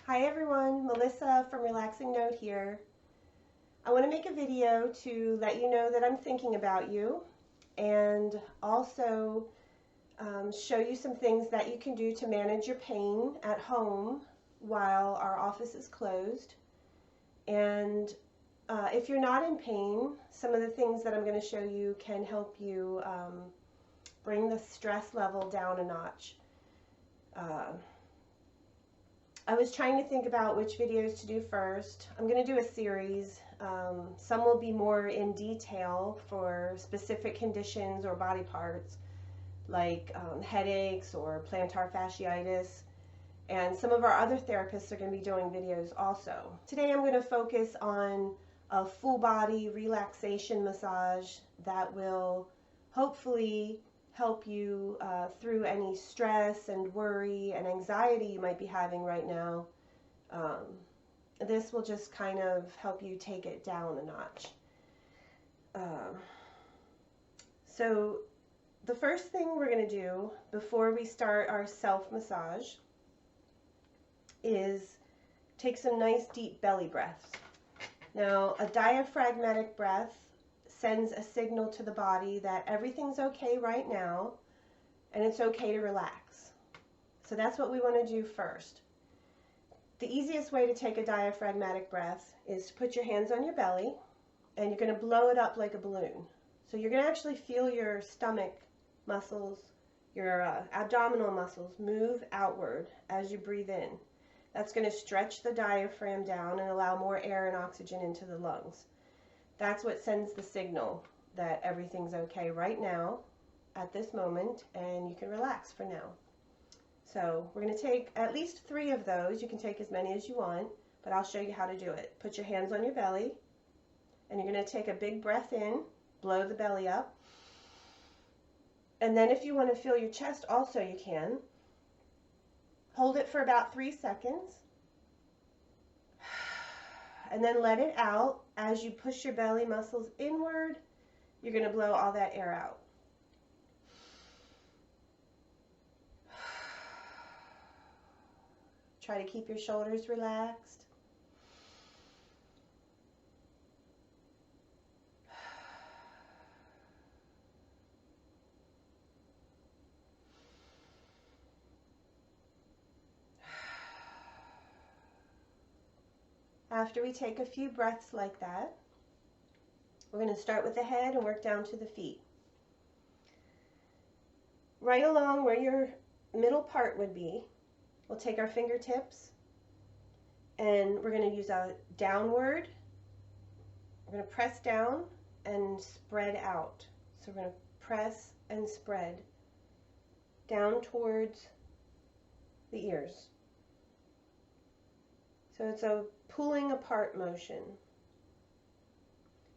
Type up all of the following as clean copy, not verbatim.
Hi everyone, Melissa from Relaxing Note here. I want to make a video to let you know that I'm thinking about you and also show you some things that you can do to manage your pain at home while our office is closed. And if you're not in pain, some of the things that I'm going to show you can help you bring the stress level down a notch. I was trying to think about which videos to do first. I'm going to do a series. Some will be more in detail for specific conditions or body parts like headaches or plantar fasciitis. And some of our other therapists are going to be doing videos also. Today I'm going to focus on a full body relaxation massage that will hopefully help you through any stress and worry and anxiety you might be having right now. This will just kind of help you take it down a notch. So the first thing we're going to do before we start our self-massage is take some nice deep belly breaths. Now, a diaphragmatic breath sends a signal to the body that everything's okay right now and it's okay to relax. So that's what we want to do first. The easiest way to take a diaphragmatic breath is to put your hands on your belly and you're going to blow it up like a balloon. So you're going to actually feel your stomach muscles, your abdominal muscles move outward as you breathe in. That's going to stretch the diaphragm down and allow more air and oxygen into the lungs. That's what sends the signal that everything's okay right now at this moment and you can relax for now. So we're going to take at least 3 of those. You can take as many as you want, but I'll show you how to do it. Put your hands on your belly and you're going to take a big breath in, blow the belly up. And then if you want to feel your chest also you can. Hold it for about 3 seconds. And then let it out. As you push your belly muscles inward, you're going to blow all that air out. Try to keep your shoulders relaxed. After we take a few breaths like that, we're going to start with the head and work down to the feet. Right along where your middle part would be, we'll take our fingertips and we're going to use a downward. We're going to press down and spread out. So we're going to press and spread down towards the ears. So it's a pulling apart motion.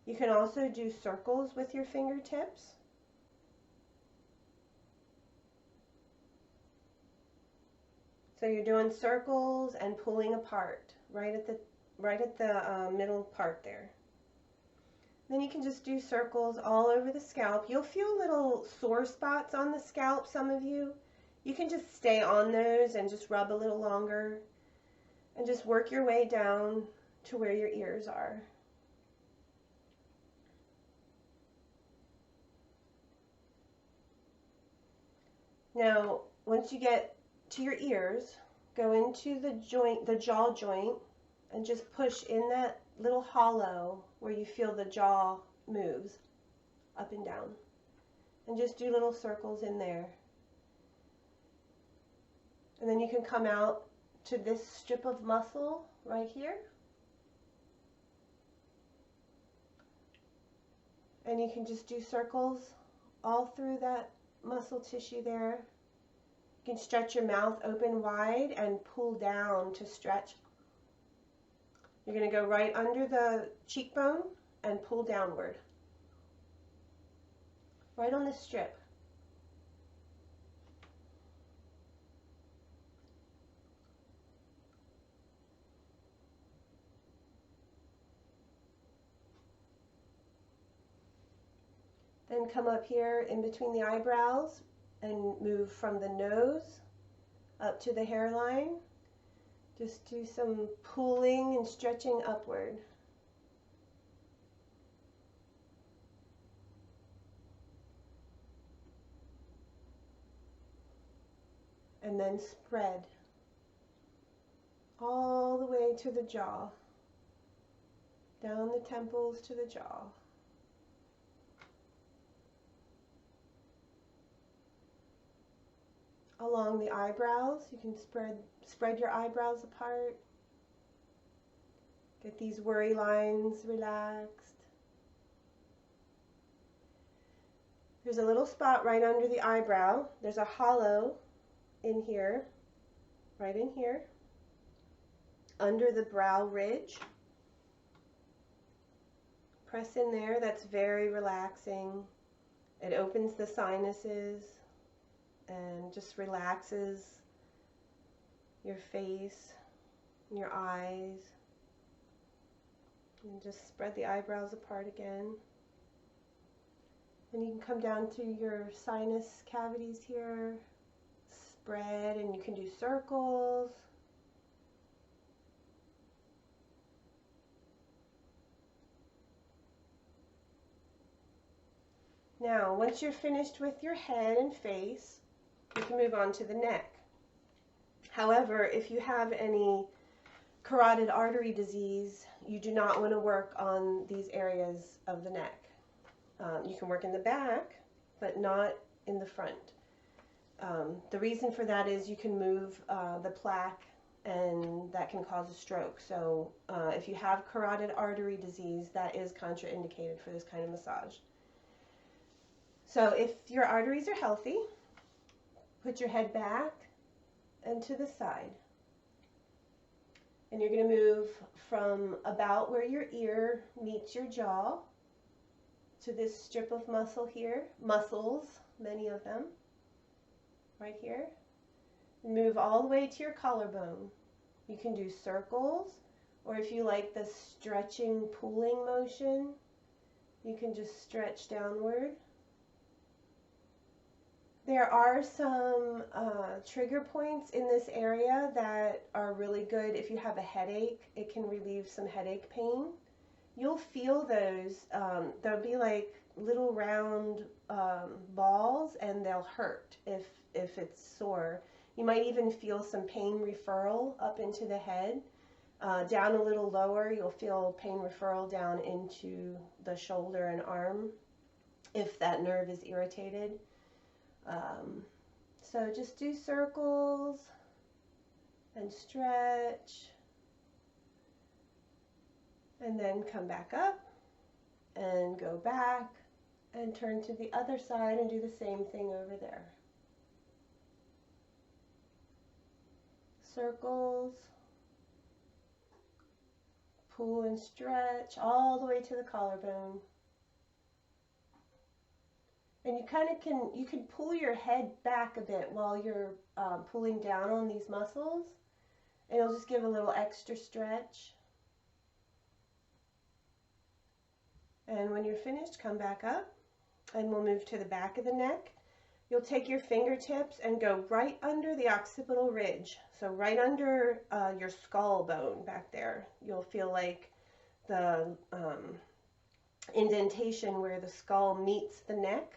You can also do circles with your fingertips. So you're doing circles and pulling apart right at the middle part there. Then you can just do circles all over the scalp. You'll feel little sore spots on the scalp, some of you. You can just stay on those and just rub a little longer and just work your way down to where your ears are. Now, once you get to your ears, go into the joint, the jaw joint, and just push in that little hollow where you feel the jaw moves up and down. And just do little circles in there. And then you can come out to this strip of muscle right here. And you can just do circles all through that muscle tissue there. You can stretch your mouth open wide and pull down to stretch. You're going to go right under the cheekbone and pull downward. Right on this strip. Then come up here in between the eyebrows and move from the nose up to the hairline. Just do some pulling and stretching upward. And then spread all the way to the jaw, down the temples to the jaw. Along the eyebrows, you can spread your eyebrows apart. Get these worry lines relaxed. There's a little spot right under the eyebrow. There's a hollow in here, right in here, under the brow ridge. Press in there. That's very relaxing. It opens the sinuses and just relaxes your face and your eyes. And just spread the eyebrows apart again. And you can come down to your sinus cavities here. Spread, and you can do circles. Now, once you're finished with your head and face, you can move on to the neck. However, if you have any carotid artery disease, you do not want to work on these areas of the neck. You can work in the back, but not in the front. The reason for that is you can move the plaque, and that can cause a stroke. So if you have carotid artery disease, that is contraindicated for this kind of massage. So if your arteries are healthy, put your head back and to the side. And you're going to move from about where your ear meets your jaw to this strip of muscle here, muscles, many of them, right here. Move all the way to your collarbone. You can do circles, or if you like the stretching, pulling motion, you can just stretch downward. There are some trigger points in this area that are really good. If you have a headache, it can relieve some headache pain. You'll feel those. They'll be like little round balls, and they'll hurt if it's sore. You might even feel some pain referral up into the head. Down a little lower, you'll feel pain referral down into the shoulder and arm if that nerve is irritated. So just do circles and stretch, and then come back up and go back and turn to the other side and do the same thing over there. Circles, pull and stretch all the way to the collarbone. And you can pull your head back a bit while you're pulling down on these muscles, and it'll just give a little extra stretch. And when you're finished, come back up, and we'll move to the back of the neck. You'll take your fingertips and go right under the occipital ridge, so right under your skull bone back there. You'll feel like the indentation where the skull meets the neck.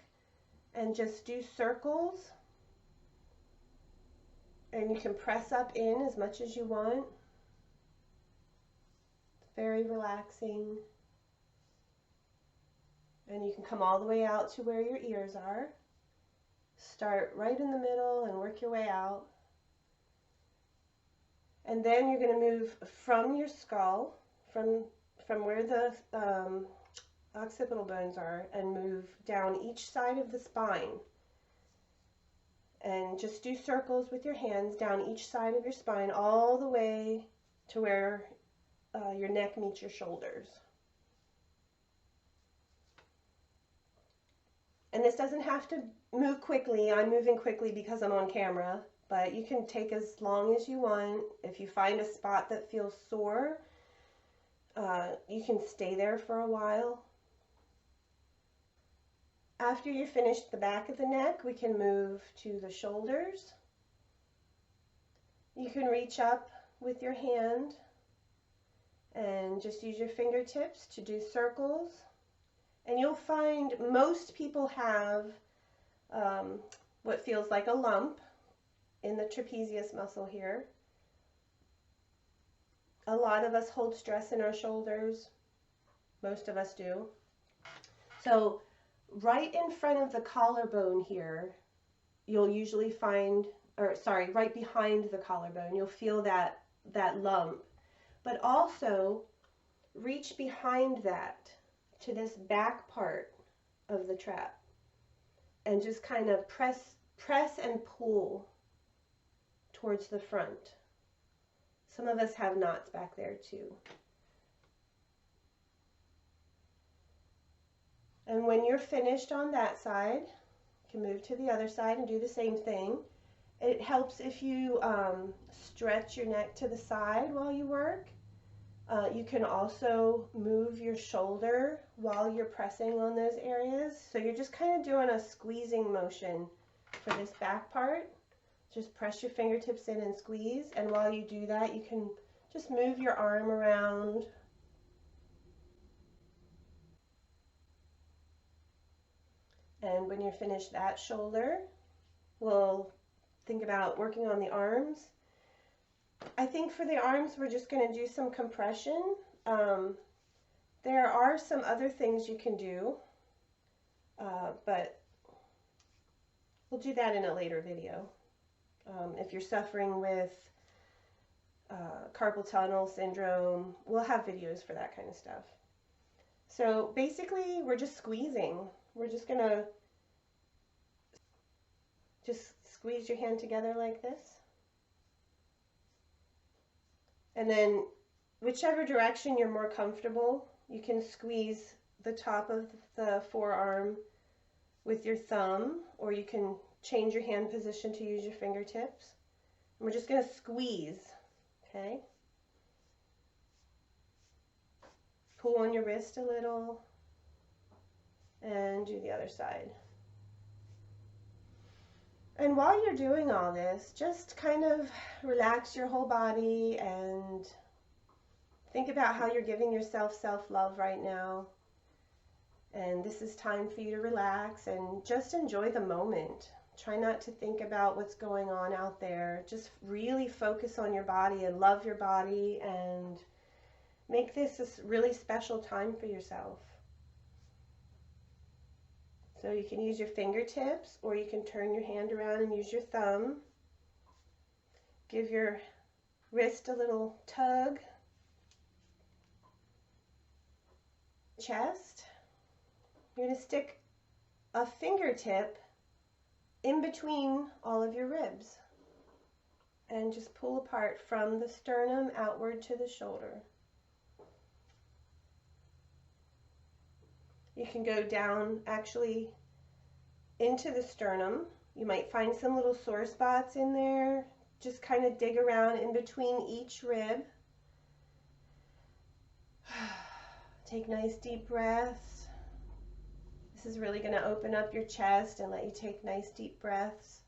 And just do circles, and you can press up in as much as you want. It's very relaxing. And you can come all the way out to where your ears are. Start right in the middle and work your way out. And then you're going to move from your skull, from where the occipital bones are, and move down each side of the spine. And just do circles with your hands down each side of your spine all the way to where your neck meets your shoulders. And this doesn't have to move quickly. I'm moving quickly because I'm on camera, but you can take as long as you want. If you find a spot that feels sore, you can stay there for a while. After you're finished the back of the neck, we can move to the shoulders. You can reach up with your hand and just use your fingertips to do circles. And you'll find most people have what feels like a lump in the trapezius muscle here. A lot of us hold stress in our shoulders. Most of us do. So right in front of the collarbone here, you'll usually find, or sorry, right behind the collarbone, you'll feel that lump. But also reach behind that to this back part of the trap and just kind of press and pull towards the front. Some of us have knots back there too. And when you're finished on that side, you can move to the other side and do the same thing. It helps if you stretch your neck to the side while you work. You can also move your shoulder while you're pressing on those areas. So you're just kind of doing a squeezing motion for this back part. Just press your fingertips in and squeeze. And while you do that, you can just move your arm around. And when you're finished that shoulder, we'll think about working on the arms. I think for the arms, we're just going to do some compression. There are some other things you can do, but we'll do that in a later video. If you're suffering with carpal tunnel syndrome, we'll have videos for that kind of stuff. So basically, we're just squeezing. We're just going to just squeeze your hand together like this. And then whichever direction you're more comfortable, you can squeeze the top of the forearm with your thumb, or you can change your hand position to use your fingertips. And we're just going to squeeze, okay? Pull on your wrist a little and do the other side. And while you're doing all this, just kind of relax your whole body and think about how you're giving yourself self-love right now. And this is time for you to relax and just enjoy the moment. Try not to think about what's going on out there. Just really focus on your body and love your body and make this a really special time for yourself. So you can use your fingertips, or you can turn your hand around and use your thumb. Give your wrist a little tug. Chest. You're going to stick a fingertip in between all of your ribs and just pull apart from the sternum outward to the shoulder. You can go down actually into the sternum. You might find some little sore spots in there. Just kind of dig around in between each rib. Take nice deep breaths. This is really going to open up your chest and let you take nice deep breaths.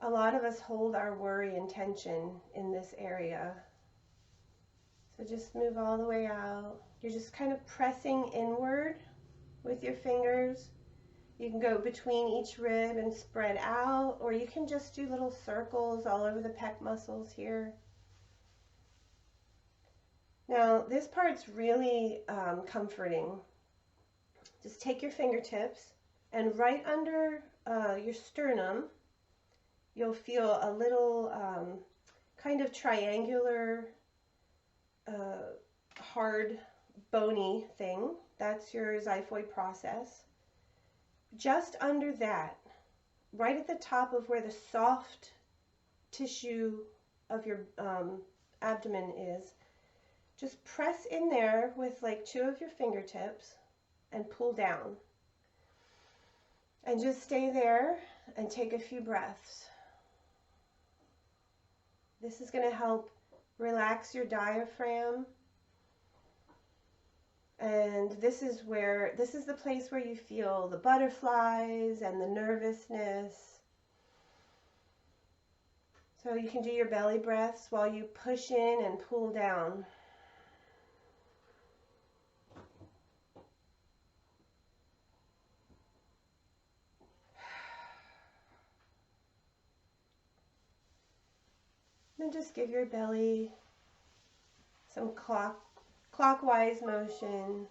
A lot of us hold our worry and tension in this area. So just move all the way out. You're just kind of pressing inward with your fingers. You can go between each rib and spread out, or you can just do little circles all over the pec muscles here. Now, this part's really comforting. Just take your fingertips, and right under your sternum, you'll feel a little kind of triangular, hard, bony thing. That's your xiphoid process. Just under that, right at the top of where the soft tissue of your abdomen is, just press in there with like 2 of your fingertips and pull down. And just stay there and take a few breaths. This is going to help relax your diaphragm. And this is the place where you feel the butterflies and the nervousness. So you can do your belly breaths while you push in and pull down. Then just give your belly some clockwise motion.